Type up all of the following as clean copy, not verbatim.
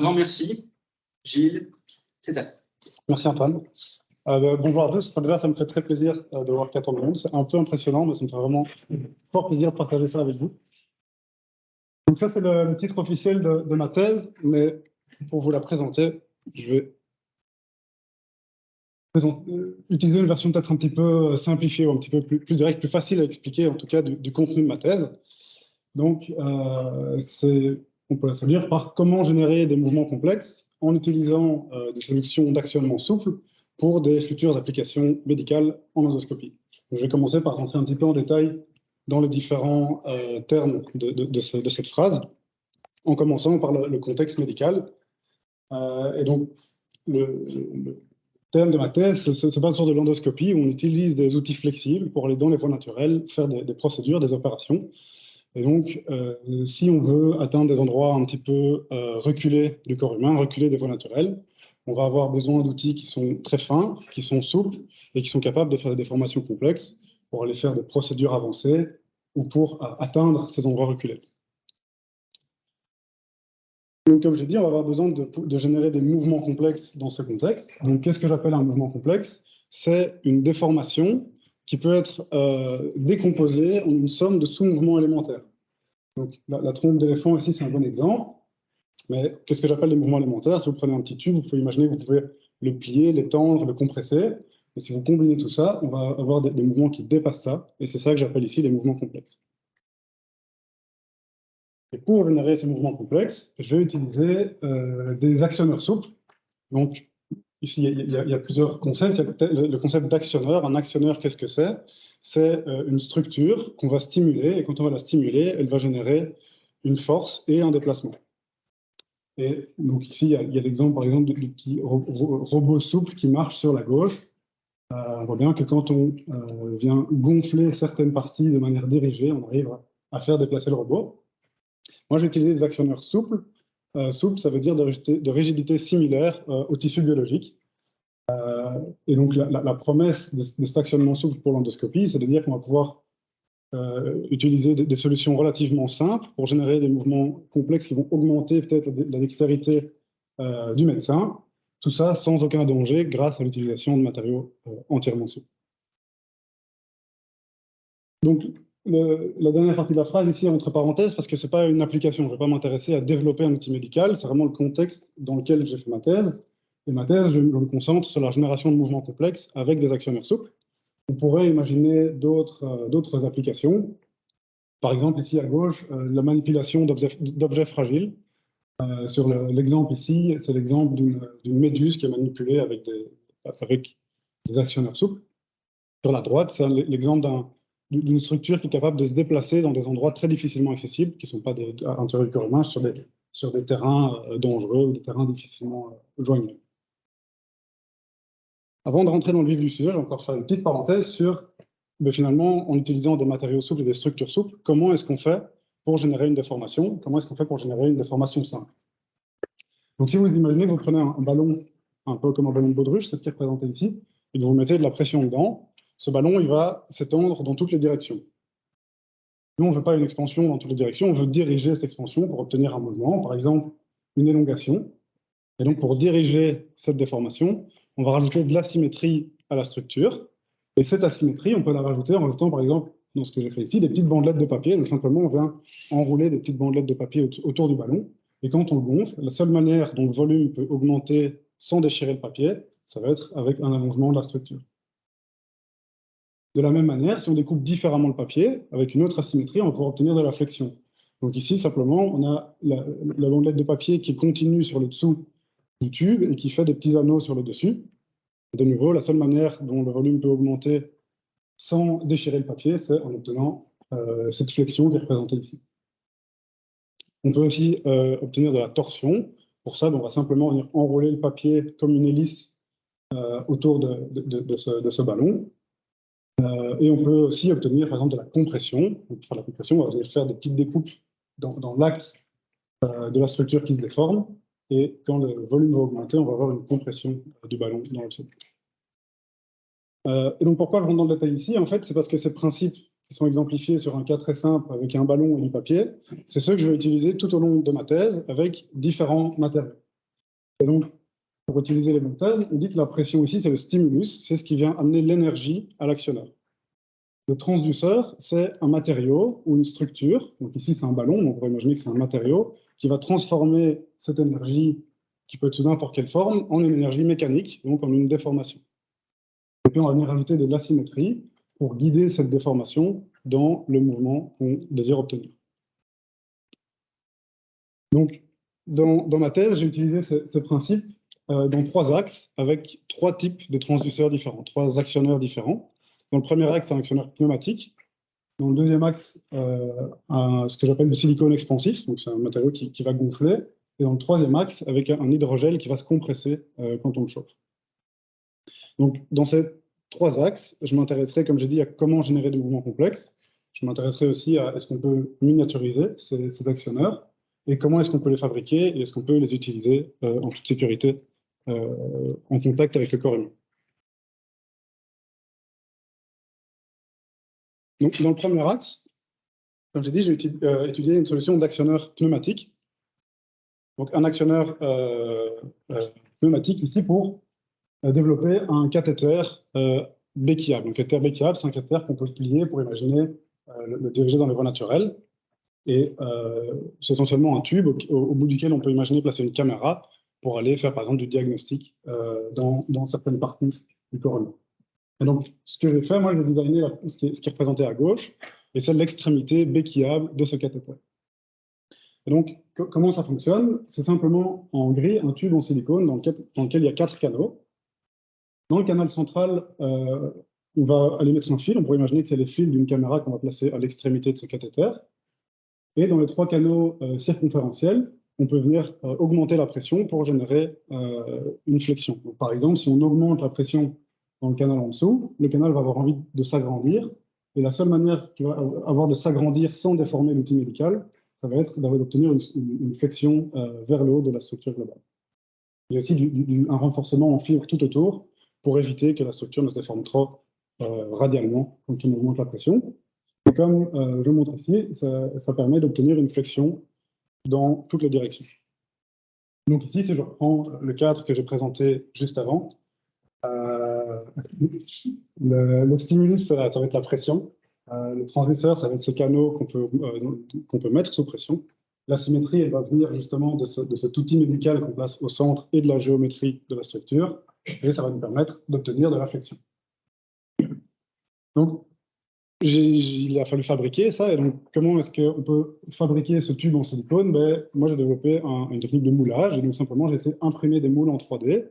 Grand merci. Gilles, c'est à toi. Merci Antoine. Bonjour à tous. Déjà, ça me fait très plaisir de voir 14 monde. C'est un peu impressionnant, mais ça me fait vraiment fort plaisir de partager ça avec vous. Donc ça, c'est le titre officiel de ma thèse, mais pour vous la présenter, je vais utiliser une version peut-être un petit peu simplifiée, ou un petit peu plus directe, plus facile à expliquer, en tout cas, du contenu de ma thèse. Donc, on peut la traduire par comment générer des mouvements complexes en utilisant des solutions d'actionnement souple pour des futures applications médicales en endoscopie. Je vais commencer par rentrer un petit peu en détail dans les différents termes de cette phrase, en commençant par le contexte médical. Et donc, le thème de ma thèse se base sur de l'endoscopie, où on utilise des outils flexibles pour aller dans les voies naturelles, faire des procédures, des opérations. Et donc, si on veut atteindre des endroits un petit peu reculés du corps humain, reculés des voies naturelles, on va avoir besoin d'outils qui sont très fins, qui sont souples et qui sont capables de faire des déformations complexes pour aller faire des procédures avancées ou pour atteindre ces endroits reculés. Donc, comme j'ai dit, on va avoir besoin de générer des mouvements complexes dans ce contexte. Donc, qu'est-ce que j'appelle un mouvement complexe? C'est une déformation qui peut être décomposée en une somme de sous-mouvements élémentaires. Donc, la trompe d'éléphant ici, c'est un bon exemple. Mais qu'est-ce que j'appelle les mouvements élémentaires? Si vous prenez un petit tube, vous pouvez imaginer que vous pouvez le plier, l'étendre, le compresser. Et si vous combinez tout ça, on va avoir des mouvements qui dépassent ça. Et c'est ça que j'appelle ici les mouvements complexes. Et pour générer ces mouvements complexes, je vais utiliser des actionneurs souples. Donc, ici, il y a plusieurs concepts. Il y a le concept d'actionneur. Un actionneur, qu'est-ce que c'est? C'est une structure qu'on va stimuler. Et quand on va la stimuler, elle va générer une force et un déplacement. Et donc ici, il y a l'exemple, par exemple, du petit robot souple qui marche sur la gauche. On voit bien que quand on vient gonfler certaines parties de manière dirigée, on arrive à faire déplacer le robot. Moi, j'ai utilisé des actionneurs souples. Souple, ça veut dire de rigidité similaire au tissu biologique. Et donc, la promesse de cet actionnement souple pour l'endoscopie, c'est de dire qu'on va pouvoir utiliser des solutions relativement simples pour générer des mouvements complexes qui vont augmenter peut-être la dextérité du médecin. Tout ça sans aucun danger grâce à l'utilisation de matériaux entièrement souples. Donc, la dernière partie de la phrase ici, entre parenthèses, parce que ce n'est pas une application. Je ne vais pas m'intéresser à développer un outil médical. C'est vraiment le contexte dans lequel j'ai fait ma thèse. Et ma thèse, je me concentre sur la génération de mouvements complexes avec des actionneurs souples. On pourrait imaginer d'autres applications. Par exemple, ici à gauche, la manipulation d'objets fragiles. Sur l'exemple ici, c'est l'exemple d'une méduse qui est manipulée avec des actionneurs souples. Sur la droite, c'est l'exemple d'une structure qui est capable de se déplacer dans des endroits très difficilement accessibles, qui ne sont pas à l'intérieur du corps humain, sur des terrains dangereux ou des terrains difficilement joignables. Avant de rentrer dans le vif du sujet, je vais encore faire une petite parenthèse sur, finalement, en utilisant des matériaux souples et des structures souples, comment est-ce qu'on fait pour générer une déformation? Comment est-ce qu'on fait pour générer une déformation simple? Donc, si vous imaginez que vous prenez un ballon, un peu comme un ballon de baudruche, c'est ce qui est représenté ici, et que vous mettez de la pression dedans, ce ballon, il va s'étendre dans toutes les directions. Nous, on ne veut pas une expansion dans toutes les directions, on veut diriger cette expansion pour obtenir un mouvement, par exemple une élongation. Et donc, pour diriger cette déformation, on va rajouter de l'asymétrie à la structure. Et cette asymétrie, on peut la rajouter en rajoutant, par exemple, dans ce que j'ai fait ici, des petites bandelettes de papier. Donc, simplement, on vient enrouler des petites bandelettes de papier autour du ballon. Et quand on le gonfle, la seule manière dont le volume peut augmenter sans déchirer le papier, ça va être avec un allongement de la structure. De la même manière, si on découpe différemment le papier, avec une autre asymétrie, on va pouvoir obtenir de la flexion. Donc ici, simplement, on a la bandelette de papier qui continue sur le dessous du tube et qui fait des petits anneaux sur le dessus. De nouveau, la seule manière dont le volume peut augmenter sans déchirer le papier, c'est en obtenant cette flexion qui est représentée ici. On peut aussi obtenir de la torsion. Pour ça, on va simplement venir enrouler le papier comme une hélice autour de ce ballon. Et on peut aussi obtenir, par exemple, de la compression. Donc, pour faire la compression, on va venir faire des petites découpes dans l'axe de la structure qui se déforme. Et quand le volume va augmenter, on va avoir une compression du ballon dans le sol. Et donc, pourquoi je rentre dans le détail ici? En fait, c'est parce que ces principes qui sont exemplifiés sur un cas très simple avec un ballon et du papier, c'est ceux que je vais utiliser tout au long de ma thèse avec différents matériaux. Et donc, pour utiliser les bons termes, on dit que la pression ici, c'est le stimulus, c'est ce qui vient amener l'énergie à l'actionneur. Le transduceur, c'est un matériau ou une structure, donc ici c'est un ballon, on pourrait imaginer que c'est un matériau, qui va transformer cette énergie, qui peut être sous n'importe quelle forme, en une énergie mécanique, donc en une déformation. Et puis on va venir ajouter de l'asymétrie pour guider cette déformation dans le mouvement qu'on désire obtenir. Donc, dans ma thèse, j'ai utilisé ce principe dans 3 axes, avec 3 types de transduceurs différents, 3 actionneurs différents. Dans le premier axe, c'est un actionneur pneumatique. Dans le deuxième axe, ce que j'appelle du silicone expansif, donc c'est un matériau qui va gonfler. Et dans le troisième axe, avec un hydrogel qui va se compresser quand on le chauffe. Donc, dans ces 3 axes, je m'intéresserai, comme j'ai dit, à comment générer des mouvements complexes. Je m'intéresserai aussi à est-ce qu'on peut miniaturiser ces actionneurs et comment est-ce qu'on peut les fabriquer et est-ce qu'on peut les utiliser en toute sécurité en contact avec le corps humain. Donc, dans le premier axe, comme j'ai dit, j'ai étudié une solution d'actionneur pneumatique. Donc, un actionneur pneumatique ici pour développer un cathéter béquillable. Un cathéter béquillable, c'est un cathéter qu'on peut plier pour imaginer le diriger dans les voies naturelles. Et c'est essentiellement un tube au bout duquel on peut imaginer placer une caméra pour aller faire, par exemple, du diagnostic dans certaines parties du corps humain. Et donc, ce que j'ai fait, moi, j'ai designé ce qui est représenté à gauche, et c'est l'extrémité béquillable de ce cathéter. Et donc, comment ça fonctionne? C'est simplement, en gris, un tube en silicone dans lequel il y a 4 canaux. Dans le canal central, on va aller mettre un fil. On pourrait imaginer que c'est les fils d'une caméra qu'on va placer à l'extrémité de ce cathéter. Et dans les 3 canaux circonférentiels, on peut venir augmenter la pression pour générer une flexion. Donc, par exemple, si on augmente la pression dans le canal en dessous, le canal va avoir envie de s'agrandir. Et la seule manière qu'il va avoir de s'agrandir sans déformer l'outil médical, ça va être d'obtenir une flexion vers le haut de la structure globale. Il y a aussi un renforcement en fibre tout autour pour éviter que la structure ne se déforme trop radialement quand on augmente la pression. Et comme je montre ici, ça permet d'obtenir une flexion dans toutes les directions. Donc ici, si je reprends le cadre que j'ai présenté juste avant, le stimulus, ça va être la pression. Le transduceur, ça va être ces canaux qu'on peut mettre sous pression. La symétrie, elle va venir justement de cet outil médical qu'on place au centre et de la géométrie de la structure. Et ça va nous permettre d'obtenir de la flexion. Donc, il a fallu fabriquer ça. Et donc, comment est-ce qu'on peut fabriquer ce tube en silicone? Moi, j'ai développé une technique de moulage. Et donc, simplement, j'ai été imprimer des moules en 3D.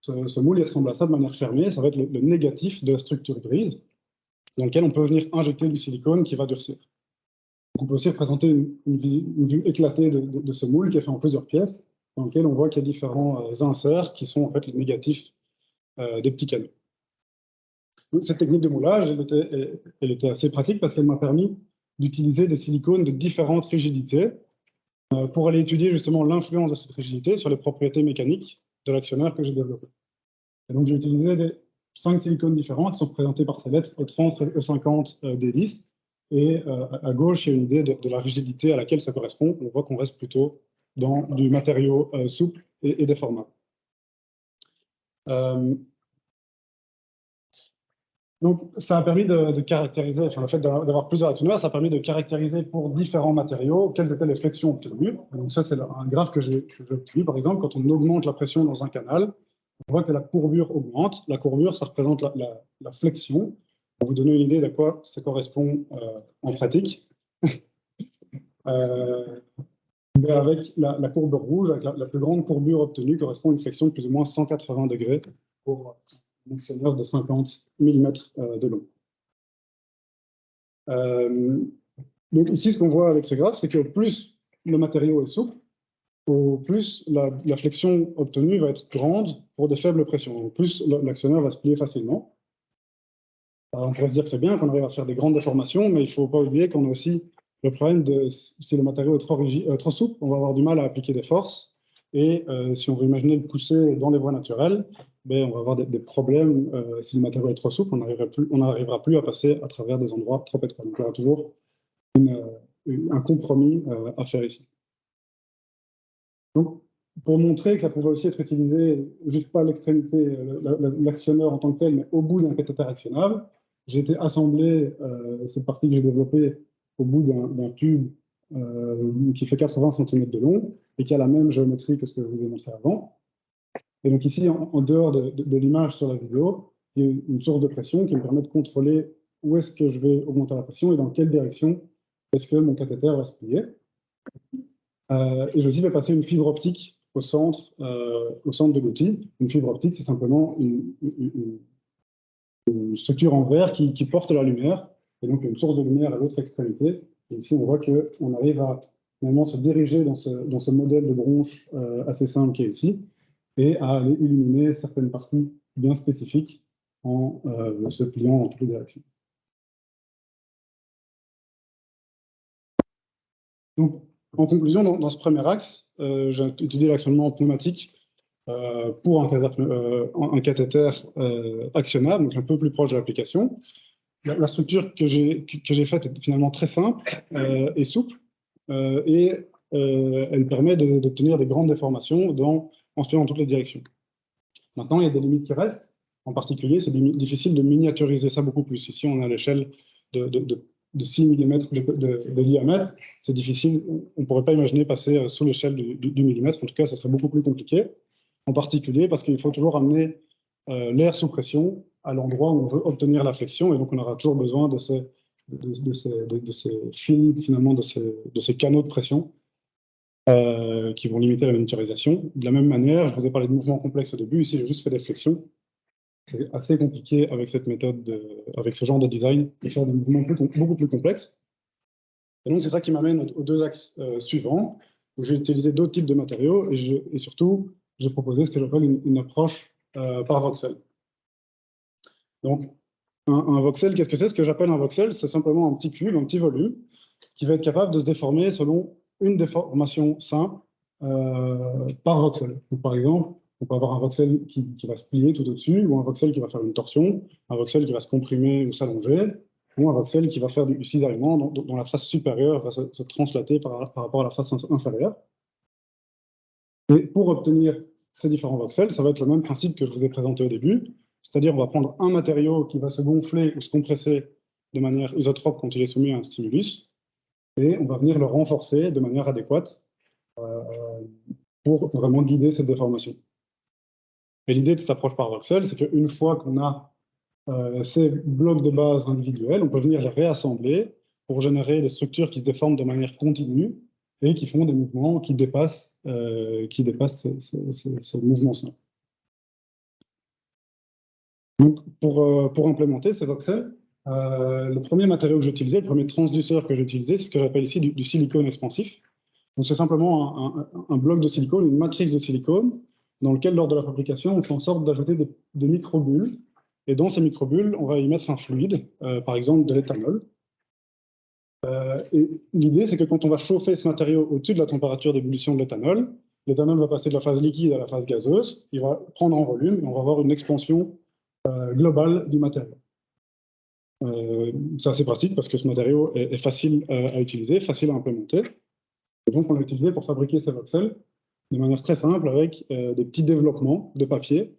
Ce moule, il ressemble à ça de manière fermée. Ça va être le négatif de la structure grise, dans lequel on peut venir injecter du silicone qui va durcir. Donc, on peut aussi représenter une vue éclatée de ce moule qui est fait en plusieurs pièces, dans lequel on voit qu'il y a différents inserts qui sont en fait les négatifs des petits canaux. Donc, cette technique de moulage, elle était assez pratique parce qu'elle m'a permis d'utiliser des silicones de différentes rigidités pour aller étudier justement l'influence de cette rigidité sur les propriétés mécaniques de l'actionneur que j'ai développé. Et donc, j'ai utilisé 5 silicones différents qui sont représentés par ces lettres E30, E50, D10. Et à gauche, il y a une idée de la rigidité à laquelle ça correspond. On voit qu'on reste plutôt dans du matériau souple et déformable. Donc, ça a permis de caractériser, enfin, le fait d'avoir plusieurs actionneurs, ça a permis de caractériser pour différents matériaux quelles étaient les flexions obtenues. Donc, ça, c'est un graphe que j'ai obtenu. Par exemple, quand on augmente la pression dans un canal, on voit que la courbure augmente. La courbure, ça représente la flexion. Pour vous donner une idée de quoi ça correspond en pratique. Avec la courbe rouge, avec la plus grande courbure obtenue, correspond à une flexion de plus ou moins 180 degrés pour un actionneur de 50 mm de long. Donc ici, ce qu'on voit avec ce graphe, c'est que plus le matériau est souple, au plus la flexion obtenue va être grande pour des faibles pressions. Au plus l'actionneur va se plier facilement. Alors, on pourrait se dire que c'est bien qu'on arrive à faire des grandes déformations, mais il ne faut pas oublier qu'on a aussi le problème de si le matériau est trop souple, on va avoir du mal à appliquer des forces. Et si on veut imaginer le pousser dans les voies naturelles, on va avoir des problèmes. Si le matériau est trop souple, on n'arrivera plus à passer à travers des endroits trop étroits. Donc il y aura toujours un compromis à faire ici. Donc, pour montrer que ça pouvait aussi être utilisé, juste pas à l'extrémité, l'actionneur en tant que tel, mais au bout d'un cathéter actionnable, j'ai été assemblé cette partie que j'ai développée au bout d'un tube qui fait 80 cm de long et qui a la même géométrie que ce que je vous ai montré avant. Et donc ici, en dehors de l'image sur la vidéo, il y a une source de pression qui me permet de contrôler où est-ce que je vais augmenter la pression et dans quelle direction est-ce que mon cathéter va se plier. Et je aussi vais passer une fibre optique au centre de l'outil. Une fibre optique, c'est simplement une structure en verre qui porte la lumière, et donc une source de lumière à l'autre extrémité. Et ici, on voit qu'on arrive à finalement se diriger dans ce modèle de bronche assez simple qui est ici, et à aller illuminer certaines parties bien spécifiques en se pliant dans toutes les directions. Donc, en conclusion, dans ce premier axe, j'ai étudié l'actionnement pneumatique pour un cathéter actionnable, donc un peu plus proche de l'application. La structure que j'ai faite est finalement très simple et souple, et elle permet d'obtenir des grandes déformations en se pliant dans toutes les directions. Maintenant, il y a des limites qui restent. En particulier, c'est difficile de miniaturiser ça beaucoup plus. Ici, on a l'échelle de 6 mm de diamètre. C'est difficile, on ne pourrait pas imaginer passer sous l'échelle du millimètre. En tout cas, ce serait beaucoup plus compliqué. En particulier parce qu'il faut toujours amener l'air sous pression à l'endroit où on veut obtenir la flexion. Et donc, on aura toujours besoin de ces fils, finalement, de ces canaux de pression qui vont limiter la miniaturisation. De la même manière, je vous ai parlé de mouvements complexes au début. Ici, j'ai juste fait des flexions. C'est assez compliqué avec cette méthode, avec ce genre de design, de faire des mouvements beaucoup plus complexes. Et donc, c'est ça qui m'amène aux deux axes suivants, où j'ai utilisé d'autres types de matériaux et surtout, j'ai proposé ce que j'appelle une approche par voxel. Donc, un voxel, qu'est-ce que c'est? Ce que j'appelle un voxel, c'est simplement un petit cube, un petit volume, qui va être capable de se déformer selon une déformation simple par voxel. Donc, par exemple, on peut avoir un voxel qui va se plier tout au-dessus, ou un voxel qui va faire une torsion, un voxel qui va se comprimer ou s'allonger, ou un voxel qui va faire du cisaillement dont la face supérieure va se translater par rapport à la face inférieure. Et pour obtenir ces différents voxels, ça va être le même principe que je vous ai présenté au début, c'est-à-dire on va prendre un matériau qui va se gonfler ou se compresser de manière isotrope quand il est soumis à un stimulus, et on va venir le renforcer de manière adéquate pour vraiment guider cette déformation. Et l'idée de cette approche par voxel, c'est qu'une fois qu'on a ces blocs de base individuels, on peut venir les réassembler pour générer des structures qui se déforment de manière continue et qui font des mouvements qui dépassent ces mouvements simples. Donc, pour implémenter ces voxels, le premier matériau que j'ai utilisé, le premier transduceur que j'ai utilisé, c'est ce que j'appelle ici du silicone expansif. Donc, c'est simplement un bloc de silicone, une matrice de silicone, dans lequel, lors de la fabrication, on fait en sorte d'ajouter des microbules. Et dans ces microbules, on va y mettre un fluide, par exemple de l'éthanol. Et l'idée, c'est que quand on va chauffer ce matériau au-dessus de la température d'ébullition de l'éthanol va passer de la phase liquide à la phase gazeuse, il va prendre en volume et on va avoir une expansion globale du matériau. C'est assez pratique parce que ce matériau est facile à utiliser, facile à implémenter. Et donc, on l'a utilisé pour fabriquer ces voxels de manière très simple avec des petits développements de papier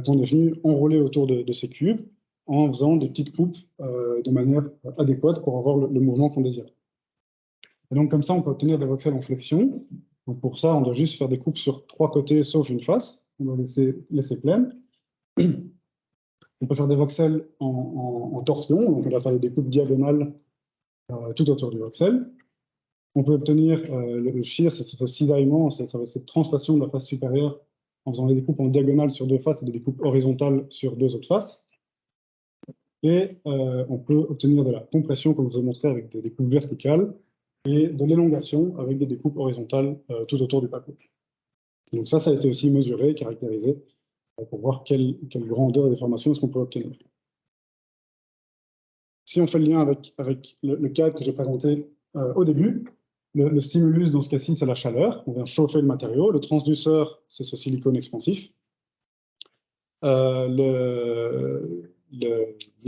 qu'on est venu enrouler autour de ces cubes en faisant des petites coupes de manière adéquate pour avoir le mouvement qu'on désire. Et donc, comme ça, on peut obtenir des voxels en flexion. Donc, pour ça, on doit juste faire des coupes sur 3 côtés, sauf une face. On doit laisser pleine. On peut faire des voxels en torsion. Donc, on va faire des coupes diagonales tout autour du voxel. On peut obtenir le shear, c'est ce cisaillement, c'est cette translation de la face supérieure en faisant des découpes en diagonale sur 2 faces et des découpes horizontales sur 2 autres faces. Et on peut obtenir de la compression, comme je vous ai montré, avec des découpes verticales et de l'élongation avec des découpes horizontales tout autour du papier. Donc ça a été aussi mesuré, caractérisé, pour voir quelle grandeur de déformation est-ce qu'on peut obtenir. Si on fait le lien avec le cadre que j'ai présenté au début, le stimulus, dans ce cas-ci, c'est la chaleur. On vient chauffer le matériau. Le transduceur, c'est ce silicone expansif. La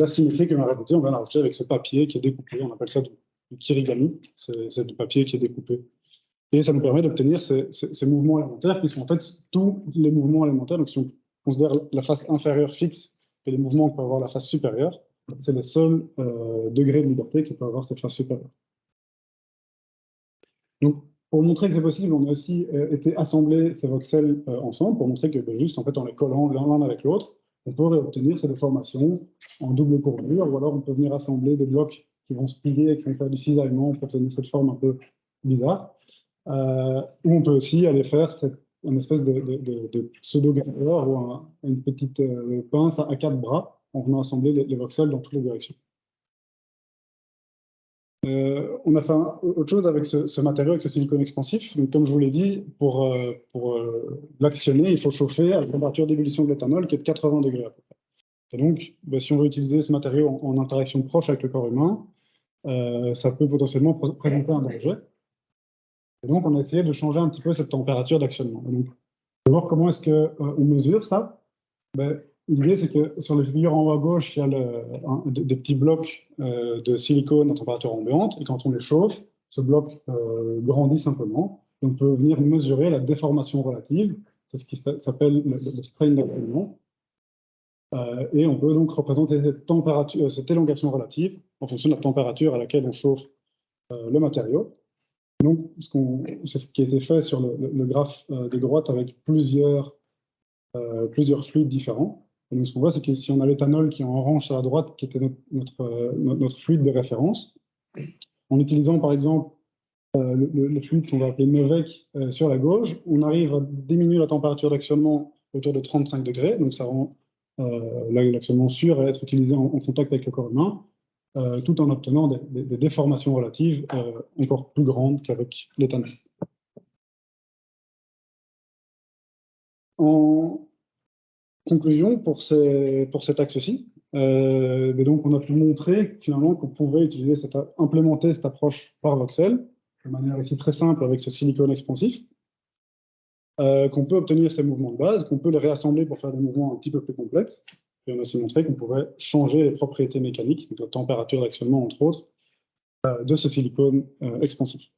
symétrie que l'on a rajoutée, on vient la rajouter avec ce papier qui est découpé. On appelle ça du kirigami. C'est du papier qui est découpé Et ça nous permet d'obtenir ces mouvements élémentaires qui sont en fait tous les mouvements élémentaires. Donc, si on considère la face inférieure fixe et les mouvements que peut avoir la face supérieure, c'est les seuls degrés de liberté que peut avoir cette face supérieure. Donc, pour montrer que c'est possible, on a aussi été assembler ces voxels ensemble pour montrer que juste en fait, en les collant l'un avec l'autre, on peut obtenir ces déformations en double courbure, ou alors on peut venir assembler des blocs qui vont se plier et qui vont faire du cisaillement pour obtenir cette forme un peu bizarre. Ou on peut aussi aller faire une espèce de pseudo-graveur ou une petite pince à 4 bras en venant assembler les voxels dans toutes les directions. On a fait autre chose avec ce matériau, avec ce silicone expansif. Donc, comme je vous l'ai dit, pour l'actionner, il faut chauffer à la température d'ébullition de l'éthanol qui est de 80 degrés à peu près. Et donc, si on veut utiliser ce matériau en interaction proche avec le corps humain, ça peut potentiellement présenter un danger. Et donc, on a essayé de changer un petit peu cette température d'actionnement. Donc, d'abord, comment est-ce qu'on mesure ça? L'idée, c'est que sur le figure en haut à gauche, il y a des petits blocs de silicone à température ambiante, et quand on les chauffe, ce bloc grandit simplement. Et on peut venir mesurer la déformation relative, c'est ce qui s'appelle le strain d'actionnement. Et on peut donc représenter cette élongation relative en fonction de la température à laquelle on chauffe le matériau. Donc, c'est ce qui a été fait sur le graphe de droite avec plusieurs fluides différents. Et donc, ce qu'on voit, c'est que si on a l'éthanol qui est en orange sur la droite, qui était notre fluide de référence, en utilisant par exemple le fluide qu'on va appeler Novec sur la gauche, on arrive à diminuer la température d'actionnement autour de 35 degrés. Donc, ça rend l'actionnement sûr à être utilisé en contact avec le corps humain, tout en obtenant des déformations relatives encore plus grandes qu'avec l'éthanol. En conclusion, pour cet axe-ci, donc on a pu montrer finalement qu'on pouvait implémenter cette approche par voxel, de manière ici très simple avec ce silicone expansif, qu'on peut obtenir ces mouvements de base, qu'on peut les réassembler pour faire des mouvements un petit peu plus complexes. Et on a aussi montré qu'on pouvait changer les propriétés mécaniques, donc la température d'actionnement entre autres, de ce silicone expansif.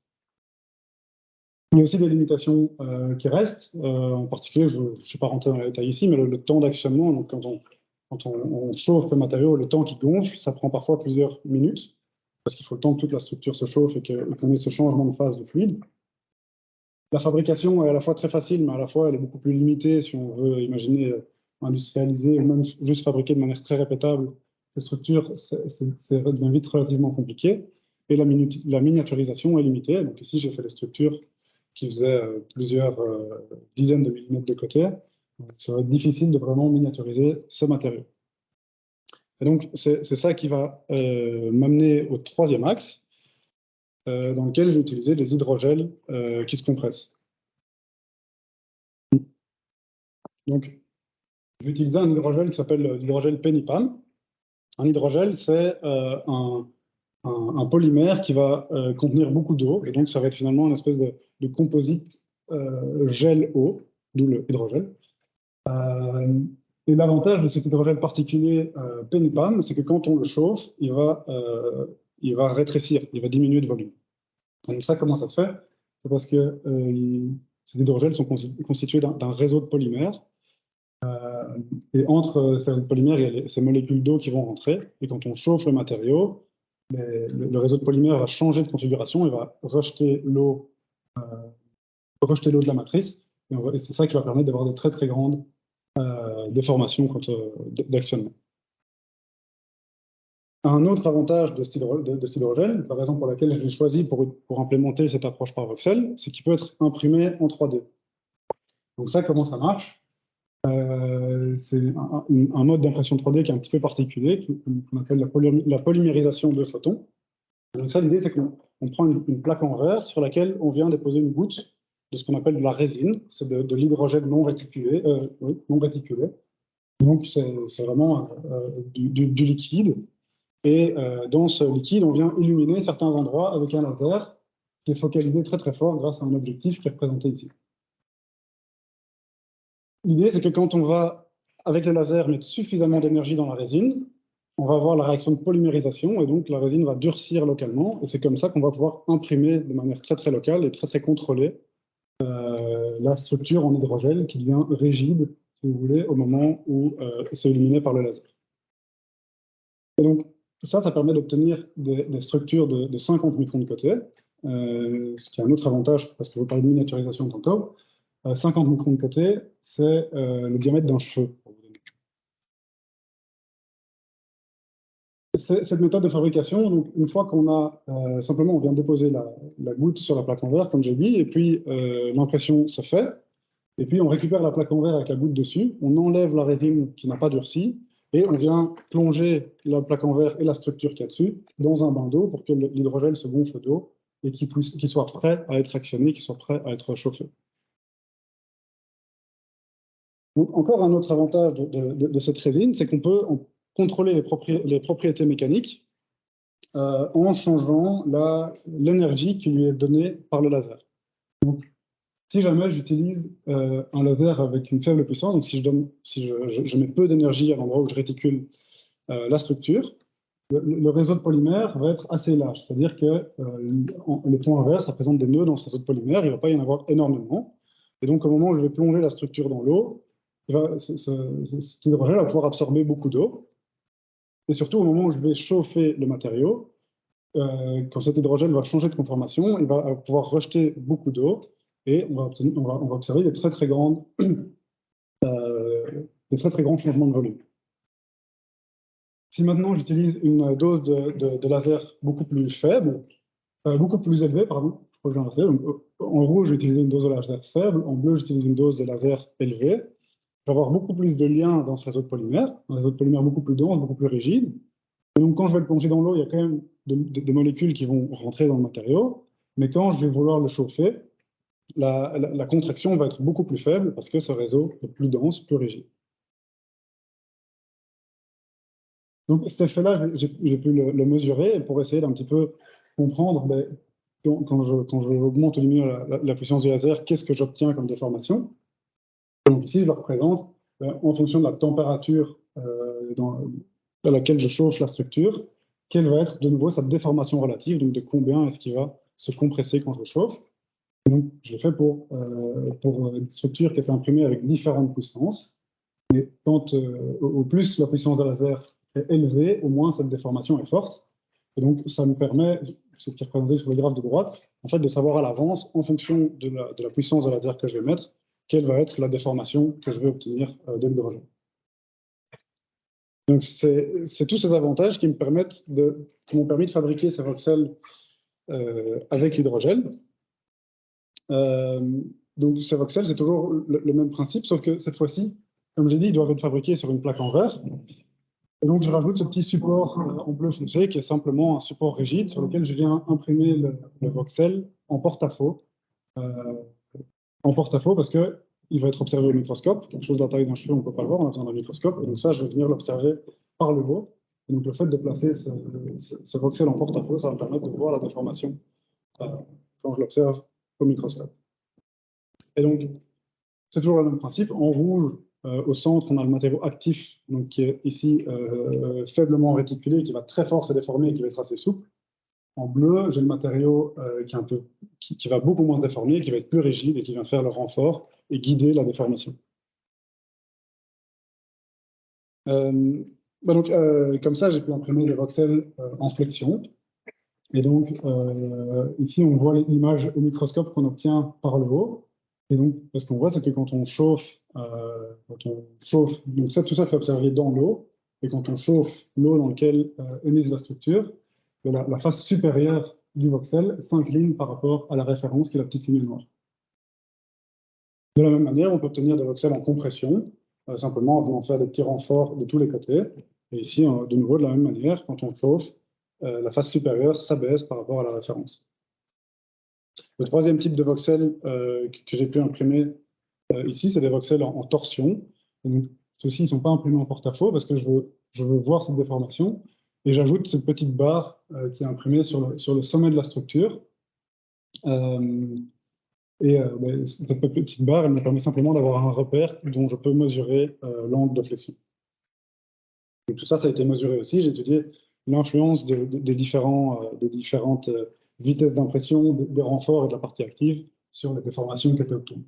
Il y a aussi des limitations qui restent. En particulier, je ne suis pas rentré dans les détails ici, mais le temps d'actionnement, donc quand on chauffe le matériau, le temps qui gonfle, ça prend parfois plusieurs minutes, parce qu'il faut le temps que toute la structure se chauffe et qu'on ait ce changement de phase de fluide. La fabrication est à la fois très facile, mais à la fois elle est beaucoup plus limitée si on veut imaginer industrialiser ou même juste fabriquer de manière très répétable ces structures, ça devient vite relativement compliqué. Et la miniaturisation est limitée. Donc ici, j'ai fait des structures qui faisaient plusieurs dizaines de millimètres de côté. Donc, ça va être difficile de vraiment miniaturiser ce matériau. Et donc, c'est ça qui va m'amener au troisième axe, dans lequel j'ai utilisé des hydrogels qui se compressent. Donc, j'ai utilisé un hydrogel qui s'appelle l'hydrogel PENIPAM. Un hydrogel, c'est un polymère qui va contenir beaucoup d'eau, et donc ça va être finalement une espèce de composite gel-eau, d'où le hydrogel. Et l'avantage de cet hydrogel particulier PENIPAM, c'est que quand on le chauffe, il va rétrécir, il va diminuer de volume. Et donc ça, comment ça se fait? C'est parce que ces hydrogels sont constitués d'un réseau de polymères. Et entre ces polymères, il y a ces molécules d'eau qui vont rentrer. Et quand on chauffe le matériau, le réseau de polymères va changer de configuration et va rejeter l'eau de la matrice. Et c'est ça qui va permettre d'avoir des très très grandes déformations d'actionnement. Un autre avantage de cet hydrogel, la raison pour laquelle je l'ai choisi pour implémenter cette approche par voxel, c'est qu'il peut être imprimé en 3D. Donc ça, comment ça marche? C'est un mode d'impression 3D qui est un petit peu particulier, qu'on appelle la polymérisation de photons. Donc ça, l'idée, c'est qu'on prend une plaque en verre sur laquelle on vient déposer une goutte de ce qu'on appelle de la résine, c'est de l'hydrogène non réticulé. Donc c'est vraiment du liquide. Et dans ce liquide, on vient illuminer certains endroits avec un laser qui est focalisé très très fort grâce à un objectif qui est représenté ici. L'idée, c'est que quand on va, avec le laser, mettre suffisamment d'énergie dans la résine, on va avoir la réaction de polymérisation, et donc la résine va durcir localement, et c'est comme ça qu'on va pouvoir imprimer de manière très très locale et très très contrôlée la structure en hydrogène qui devient rigide, si vous voulez, au moment où c'est illuminé par le laser. Et donc, ça permet d'obtenir des structures de 50 microns de côté, ce qui est un autre avantage, parce que je vous parlais de miniaturisation tantôt. 50 microns de côté, c'est le diamètre d'un cheveu. Cette méthode de fabrication, donc, une fois qu'on a simplement, on vient déposer la goutte sur la plaque en verre, comme j'ai dit, et puis l'impression se fait, et puis on récupère la plaque en verre avec la goutte dessus, on enlève la résine qui n'a pas durci, et on vient plonger la plaque en verre et la structure qu'il y a dessus dans un bain d'eau pour que l'hydrogène se gonfle d'eau et qu'il soit prêt à être actionné, qu'il soit prêt à être chauffé. Donc, encore un autre avantage de cette résine, c'est qu'on peut contrôler les propriétés mécaniques en changeant l'énergie qui lui est donnée par le laser. Donc, si jamais j'utilise un laser avec une faible puissance, donc si je mets peu d'énergie à l'endroit où je réticule la structure, le réseau de polymères va être assez large. C'est-à-dire que les points verts, ça présente des nœuds dans ce réseau de polymères, il ne va pas y en avoir énormément. Et donc, au moment où je vais plonger la structure dans l'eau, cet hydrogène va pouvoir absorber beaucoup d'eau. Et surtout, au moment où je vais chauffer le matériau, quand cet hydrogène va changer de conformation, il va pouvoir rejeter beaucoup d'eau et on va observer des très très grands changements de volume. Si maintenant j'utilise une dose de laser beaucoup plus faible, beaucoup plus élevée, pardon, en rouge j'utilise une dose de laser faible, en bleu j'utilise une dose de laser élevée, je vais avoir beaucoup plus de liens dans ce réseau de polymères, un réseau de polymères beaucoup plus dense, beaucoup plus rigide. Et donc quand je vais le plonger dans l'eau, il y a quand même des molécules qui vont rentrer dans le matériau, mais quand je vais vouloir le chauffer, la contraction va être beaucoup plus faible parce que ce réseau est plus dense, plus rigide. Donc cet effet-là, j'ai pu le mesurer pour essayer d'un petit peu comprendre quand je augmente la puissance du laser, qu'est-ce que j'obtiens comme déformation. Donc ici, je le représente en fonction de la température à laquelle je chauffe la structure, quelle va être de nouveau sa déformation relative, donc de combien est-ce qu'il va se compresser quand je le chauffe. Donc, je l'ai fait pour une structure qui est imprimée avec différentes puissances. Et quand au plus la puissance de laser est élevée, au moins cette déformation est forte. Et donc, ça me permet, c'est ce qui est représenté sur le graphe de droite, en fait, de savoir à l'avance, en fonction de la puissance de laser que je vais mettre, quelle va être la déformation que je vais obtenir de l'hydrogène. Donc, c'est tous ces avantages qui m'ont permis de fabriquer ces voxels avec l'hydrogène. Donc, ces voxels, c'est toujours le même principe, sauf que cette fois-ci, comme j'ai dit, ils doivent être fabriqués sur une plaque en verre. Et donc, je rajoute ce petit support en bleu foncé, qui est simplement un support rigide sur lequel je viens imprimer le voxel en porte-à-faux. En porte-à-faux parce qu'il va être observé au microscope. Quelque chose de la taille d'un cheveu, on ne peut pas le voir, on a besoin d'un microscope. Et donc ça, je vais venir l'observer par le haut. Et donc, le fait de placer ce voxel en porte-à-faux, ça va me permettre de voir la déformation quand je l'observe au microscope. Et donc, c'est toujours le même principe. En rouge, au centre, on a le matériau actif, donc qui est ici faiblement réticulé, qui va très fort se déformer et qui va être assez souple. En bleu, j'ai le matériau qui va beaucoup moins se déformer, qui va être plus rigide et qui vient faire le renfort et guider la déformation. Donc, comme ça, j'ai pu imprimer des voxels en flexion. Et donc, ici, on voit l'image au microscope qu'on obtient par le haut. Et donc, ce qu'on voit, c'est que quand on chauffe, donc tout ça, c'est observé dans l'eau. Et quand on chauffe l'eau dans laquelle est mise la structure, la face supérieure du voxel s'incline par rapport à la référence qui est la petite ligne noire. De la même manière, on peut obtenir des voxels en compression, simplement en venant faire des petits renforts de tous les côtés. Et ici, de nouveau, de la même manière, quand on chauffe, la face supérieure s'abaisse par rapport à la référence. Le troisième type de voxel que j'ai pu imprimer ici, c'est des voxels en torsion. Ceux-ci ne sont pas imprimés en porte-à-faux parce que je veux voir cette déformation. Et j'ajoute cette petite barre qui est imprimée sur le sommet de la structure. Cette petite barre, elle me permet simplement d'avoir un repère dont je peux mesurer l'angle de flexion. Donc, tout ça, ça a été mesuré aussi. J'ai étudié l'influence des différentes vitesses d'impression, des renforts et de la partie active sur les déformations qui étaient obtenues.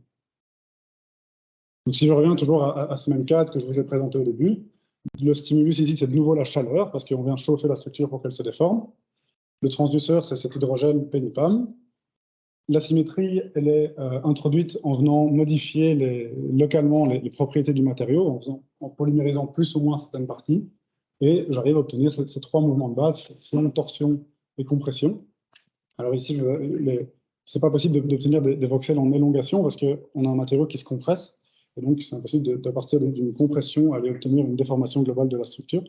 Donc, si je reviens toujours à ce même cadre que je vous ai présenté au début, le stimulus ici, c'est de nouveau la chaleur, parce qu'on vient chauffer la structure pour qu'elle se déforme. Le transduceur, c'est cet hydrogène PENIPAM. La symétrie, elle est introduite en venant modifier localement les propriétés du matériau, en polymérisant plus ou moins certaines parties. Et j'arrive à obtenir ces trois mouvements de base, flexion, torsion et compression. Alors ici, c'est pas possible d'obtenir des voxels en élongation parce qu'on a un matériau qui se compresse. Et donc, c'est impossible de partir d'une compression aller obtenir une déformation globale de la structure.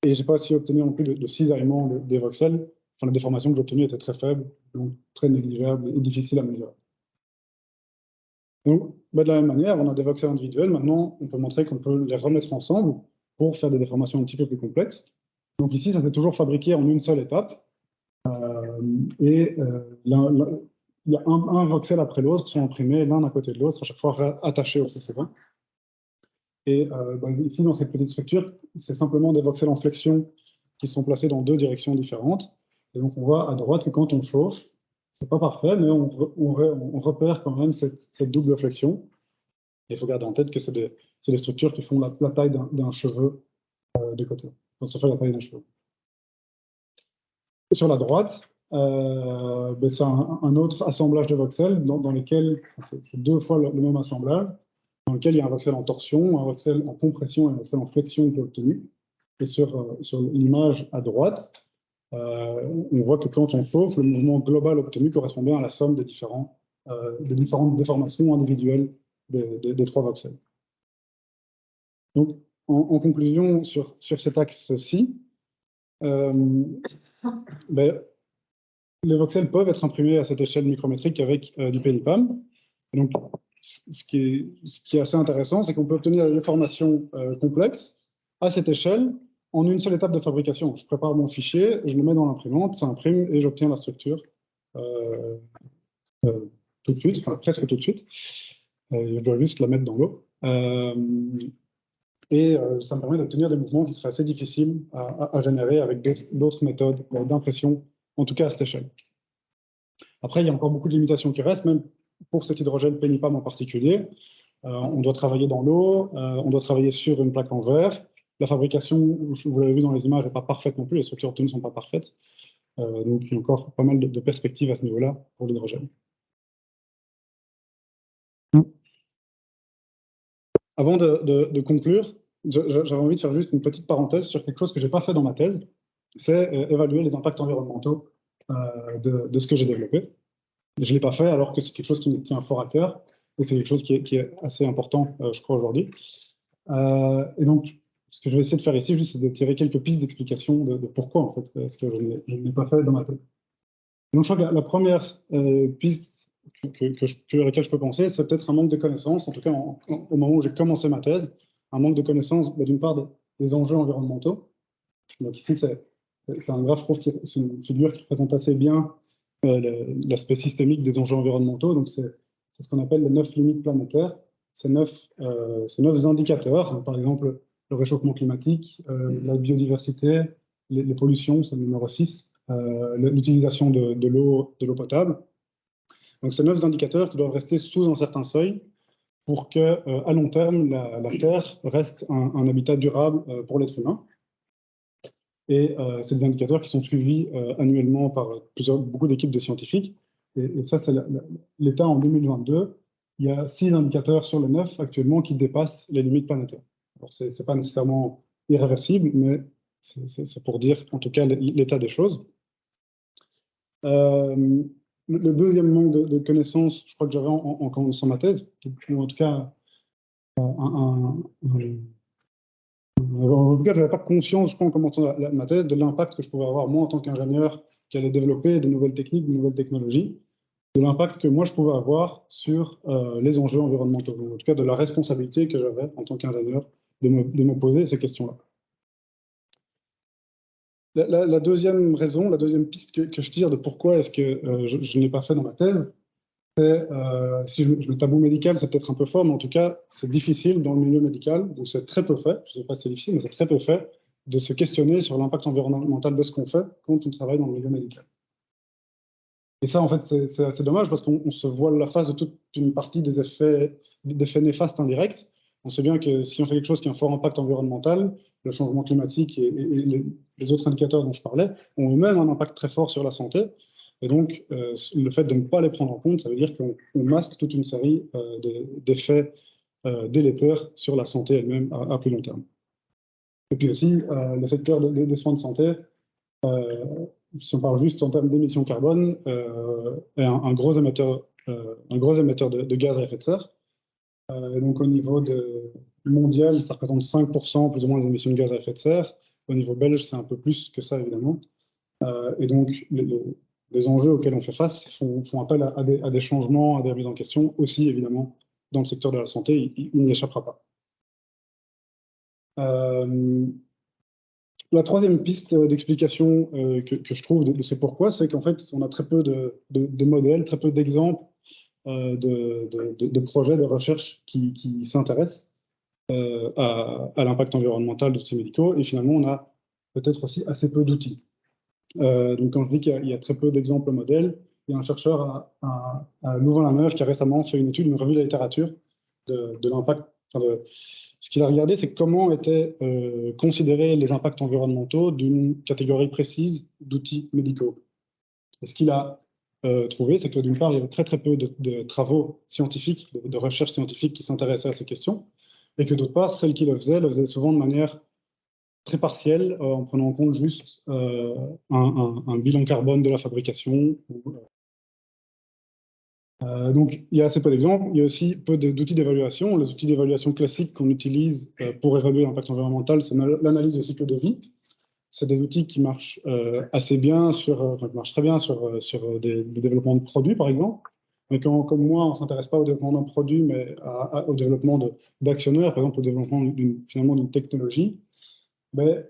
Et je n'ai pas aussi obtenu non plus de cisaillement des voxels. Enfin, la déformation que j'ai obtenue était très faible, donc très négligeable et difficile à mesurer. Donc, de la même manière, on a des voxels individuels. Maintenant, on peut montrer qu'on peut les remettre ensemble pour faire des déformations un petit peu plus complexes. Donc ici, ça s'est toujours fabriqué en une seule étape. Il y a un voxel après l'autre, sont imprimés l'un à côté de l'autre, à chaque fois attachés au précédent. Et ici, dans cette petite structure, c'est simplement des voxels en flexion qui sont placés dans deux directions différentes. Et donc, on voit à droite que quand on chauffe, c'est pas parfait, mais on repère quand même cette double flexion. Et il faut garder en tête que c'est des structures qui font la taille d'un cheveu de côté. Donc, ça fait la taille d'un cheveu. Et sur la droite, c'est un autre assemblage de voxels dans lesquels c'est deux fois le même assemblage, dans lequel il y a un voxel en torsion, un voxel en compression et un voxel en flexion qui est obtenu. Et sur l'image à droite, on voit que quand on chauffe, le mouvement global obtenu correspond bien à la somme des différentes déformations individuelles des trois voxels. Donc, en conclusion, sur cet axe-ci, les voxels peuvent être imprimés à cette échelle micrométrique avec du PENIPAM. Donc, ce qui est assez intéressant, c'est qu'on peut obtenir des déformations complexes à cette échelle en une seule étape de fabrication. Je prépare mon fichier, je le mets dans l'imprimante, ça imprime et j'obtiens la structure tout de suite, enfin presque tout de suite. Je dois juste la mettre dans l'eau. Ça me permet d'obtenir des mouvements qui seraient assez difficiles à générer avec d'autres méthodes d'impression, en tout cas à cette échelle. Après, il y a encore beaucoup de limitations qui restent, même pour cet hydrogène PENIPAM en particulier. On doit travailler dans l'eau, on doit travailler sur une plaque en verre. La fabrication, vous l'avez vu dans les images, n'est pas parfaite non plus, les structures obtenues ne sont pas parfaites. Donc il y a encore pas mal de perspectives à ce niveau-là pour l'hydrogène. Avant de conclure, j'avais envie de faire juste une petite parenthèse sur quelque chose que je n'ai pas fait dans ma thèse, c'est évaluer les impacts environnementaux de ce que j'ai développé. Je ne l'ai pas fait alors que c'est quelque chose qui me tient fort à cœur et c'est quelque chose qui est assez important, je crois, aujourd'hui. Et donc, ce que je vais essayer de faire ici, juste, c'est de tirer quelques pistes d'explication de pourquoi, en fait, ce que je ne l'ai pas fait dans ma thèse. Donc, je crois que la première piste à laquelle je peux penser, c'est peut-être un manque de connaissances, en tout cas au moment où j'ai commencé ma thèse, un manque de connaissances, d'une part, des enjeux environnementaux. Donc ici, c'est un graphe, je trouve, c'est une figure qui présente assez bien l'aspect systémique des enjeux environnementaux. Donc c'est ce qu'on appelle les 9 limites planétaires. Ces 9 indicateurs, donc, par exemple le réchauffement climatique, la biodiversité, les pollutions, c'est le numéro 6, l'utilisation de l'eau potable. Donc ces 9 indicateurs qui doivent rester sous un certain seuil pour qu'à long terme, la Terre reste un habitat durable pour l'être humain. Et c'est des indicateurs qui sont suivis annuellement par beaucoup d'équipes de scientifiques. Et ça, c'est l'état en 2022. Il y a 6 indicateurs sur les 9 actuellement qui dépassent les limites planétaires. Alors, ce n'est pas nécessairement irréversible, mais c'est pour dire, en tout cas, l'état des choses. Le deuxième manque de connaissances, je crois que j'avais en commençant ma thèse, ou en tout cas, en tout cas, je n'avais pas conscience, je crois, en commençant ma thèse, de l'impact que je pouvais avoir, moi, en tant qu'ingénieur, qui allait développer des nouvelles techniques, des nouvelles technologies, de l'impact que moi, je pouvais avoir sur les enjeux environnementaux, en tout cas, de la responsabilité que j'avais, en tant qu'ingénieur, de me poser ces questions-là. La deuxième raison, la deuxième piste que je tire de pourquoi est-ce que je ne l'ai pas fait dans ma thèse, Si je mets tabou médical, c'est peut-être un peu fort, mais en tout cas, c'est difficile dans le milieu médical, donc c'est très peu fait, je ne sais pas si c'est difficile, mais c'est très peu fait, de se questionner sur l'impact environnemental de ce qu'on fait quand on travaille dans le milieu médical. Et ça, en fait, c'est assez dommage parce qu'on se voile la face de toute une partie des effets néfastes indirects. On sait bien que si on fait quelque chose qui a un fort impact environnemental, le changement climatique et les autres indicateurs dont je parlais ont eux-mêmes un impact très fort sur la santé. Et donc, le fait de ne pas les prendre en compte, ça veut dire qu'on masque toute une série d'effets délétères sur la santé elle-même à plus long terme. Et puis aussi, le secteur des soins de santé, si on parle juste en termes d'émissions carbone, est un gros émetteur de gaz à effet de serre. Donc au niveau mondial, ça représente 5% plus ou moins des émissions de gaz à effet de serre. Au niveau belge, c'est un peu plus que ça, évidemment. Et donc les enjeux auxquels on fait face font appel à des changements, à des remises en question, aussi évidemment dans le secteur de la santé, il n'y échappera pas. La troisième piste d'explication que je trouve de ce pourquoi, c'est qu'en fait, on a très peu de modèles, très peu d'exemples de projets de recherche qui s'intéressent à l'impact environnemental d'outils médicaux. Et finalement, on a peut-être aussi assez peu d'outils. Donc, quand je dis qu'il y a très peu d'exemples modèles, il y a un chercheur à Louvain-la-Neuve qui a récemment fait une étude, une revue de la littérature de l'impact. Ce qu'il a regardé, c'est comment étaient considérés les impacts environnementaux d'une catégorie précise d'outils médicaux. Et ce qu'il a trouvé, c'est que d'une part, il y avait très peu de travaux scientifiques, de recherches scientifiques qui s'intéressaient à ces questions, et que d'autre part, celles qui le faisaient souvent de manière très partielle, en prenant en compte juste un bilan carbone de la fabrication. Donc, il y a assez peu d'exemples. Il y a aussi peu d'outils d'évaluation. Les outils d'évaluation classiques qu'on utilise pour évaluer l'impact environnemental, c'est l'analyse de cycle de vie. C'est des outils qui marchent assez bien qui marchent très bien sur des développements de produits, par exemple. Mais quand, comme moi, on ne s'intéresse pas au développement d'un produit, mais au développement d'actionnaires, par exemple, au développement finalement d'une technologie, ben,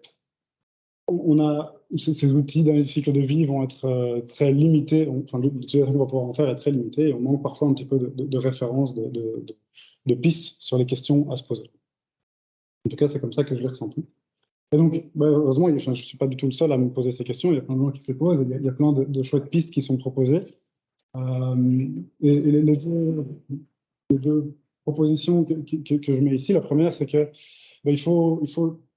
ces outils d'analyse de cycle de vie vont être très limités, l'utilisation qu'on va pouvoir en faire est très limitée, et on manque parfois un petit peu de références, de pistes sur les questions à se poser. En tout cas, c'est comme ça que je l'ai ressenti. Et donc, heureusement, je ne suis pas du tout le seul à me poser ces questions, il y a plein de gens qui se les posent, il y a plein de chouettes pistes qui sont proposées. Et les deux propositions que je mets ici, la première, c'est que il faut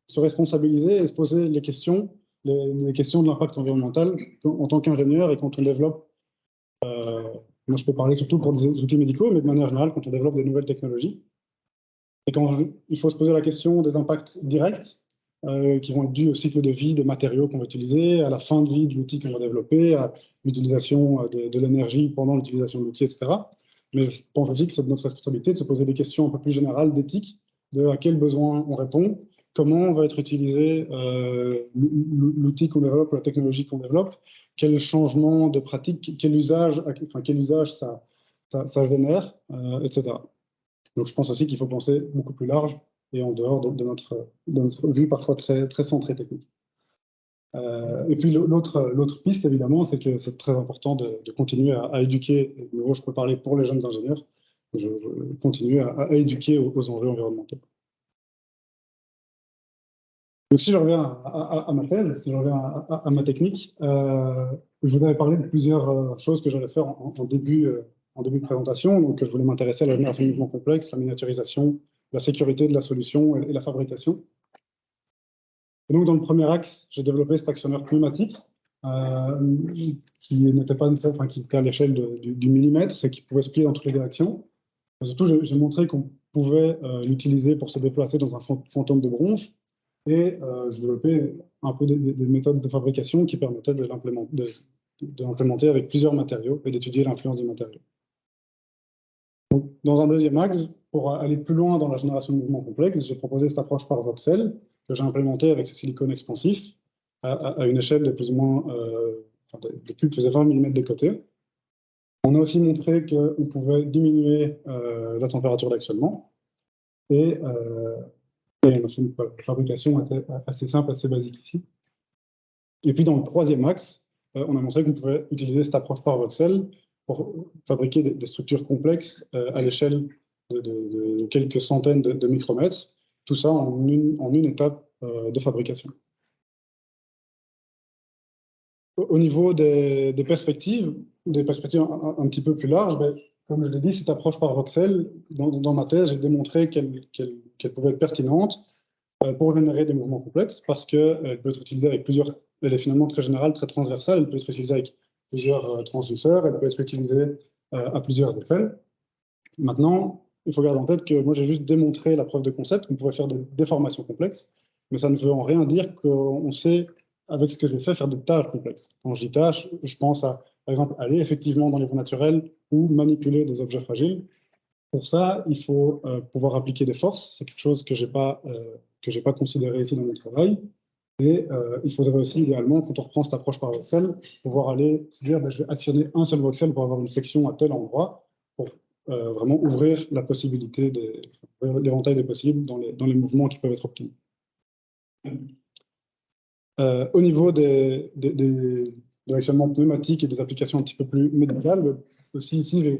se responsabiliser et se poser les questions de l'impact environnemental en tant qu'ingénieur et quand on développe, moi je peux parler surtout pour des outils médicaux, mais de manière générale quand on développe des nouvelles technologies. Et quand il faut se poser la question des impacts directs qui vont être dus au cycle de vie des matériaux qu'on va utiliser, à la fin de vie de l'outil qu'on va développer, à l'utilisation de l'énergie pendant l'utilisation de l'outil, etc. Mais je pense aussi que c'est de notre responsabilité de se poser des questions un peu plus générales d'éthique, de à quels besoins on répond, comment va être utilisé l'outil qu'on développe, la technologie qu'on développe, quel changement de pratique, quel usage ça génère, etc. Donc je pense aussi qu'il faut penser beaucoup plus large et en dehors de notre vue parfois très centrée technique. Et puis l'autre piste, évidemment, c'est que c'est très important de continuer à éduquer. Et de nouveau, je peux parler pour les jeunes ingénieurs. Je continue à éduquer aux enjeux environnementaux. Donc si je reviens à ma thèse, si je reviens à ma technique, je vous avais parlé de plusieurs choses que j'allais faire en début de présentation. Donc je voulais m'intéresser à la génération de mouvements complexes, la miniaturisation, la sécurité de la solution et la fabrication. Et donc, dans le premier axe, j'ai développé cet actionneur pneumatique qui n'était pas qui était à l'échelle du millimètre et qui pouvait se plier dans toutes les directions. Et surtout, j'ai montré qu'on pouvait l'utiliser pour se déplacer dans un fantôme de bronche. Et j'ai développé un peu des méthodes de fabrication qui permettaient de l'implémenter avec plusieurs matériaux et d'étudier l'influence du matériau. Donc, dans un deuxième axe, pour aller plus loin dans la génération de mouvements complexes, j'ai proposé cette approche par voxel que j'ai implémentée avec ce silicone expansif à une échelle de plus ou moins, le cube faisait 20 mm de côté. On a aussi montré qu'on pouvait diminuer la température d'actionnement et la fabrication était assez simple, assez basique ici. Et puis dans le troisième axe, on a montré qu'on pouvait utiliser cette approche par voxel pour fabriquer des structures complexes à l'échelle de quelques centaines de micromètres, tout ça en une étape de fabrication. Au niveau des perspectives un petit peu plus larges, ben, comme je l'ai dit, cette approche par voxel, dans ma thèse, j'ai démontré qu'elle pouvait être pertinente pour générer des mouvements complexes, parce qu'elle peut être utilisée avec plusieurs... Elle est finalement très générale, très transversale, elle peut être utilisée avec plusieurs transduceurs, elle peut être utilisée à plusieurs échelles. Maintenant, il faut garder en tête que moi, j'ai juste démontré la preuve de concept qu'on pouvait faire des déformations complexes, mais ça ne veut en rien dire qu'on sait, avec ce que j'ai fait, faire de tâches complexes. Quand je dis tâches, je pense à, par exemple, aller effectivement dans les voies naturelles ou manipuler des objets fragiles. Pour ça, il faut pouvoir appliquer des forces. C'est quelque chose que j'ai pas considéré ici dans mon travail. Et il faudrait aussi, idéalement, quand on reprend cette approche par voxel, pouvoir aller se dire, ben, je vais actionner un seul voxel pour avoir une flexion à tel endroit, pour vraiment ouvrir la possibilité, l'éventail des possibles dans les mouvements qui peuvent être obtenus. Au niveau de l'actionnement pneumatique et des applications un petit peu plus médicales, aussi ici,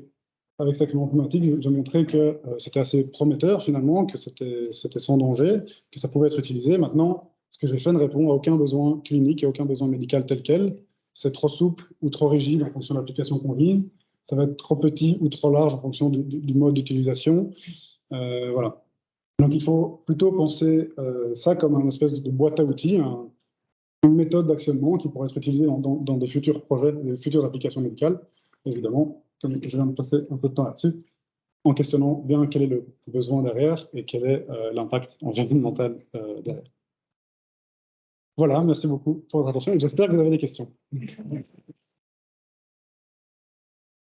avec cet actionnement pneumatique, j'ai montré que c'était assez prometteur finalement, que c'était sans danger, que ça pouvait être utilisé. Maintenant, ce que j'ai fait ne répond à aucun besoin clinique, à aucun besoin médical tel quel. C'est trop souple ou trop rigide en fonction de l'application qu'on vise. Ça va être trop petit ou trop large en fonction du mode d'utilisation. Voilà. Donc il faut plutôt penser ça comme une espèce de boîte à outils, une méthode d'actionnement qui pourrait être utilisée dans des futurs projets, des futures applications médicales, évidemment, comme je viens de passer un peu de temps là-dessus, en questionnant bien quel est le besoin derrière et quel est l'impact environnemental derrière. Voilà, merci beaucoup pour votre attention et j'espère que vous avez des questions.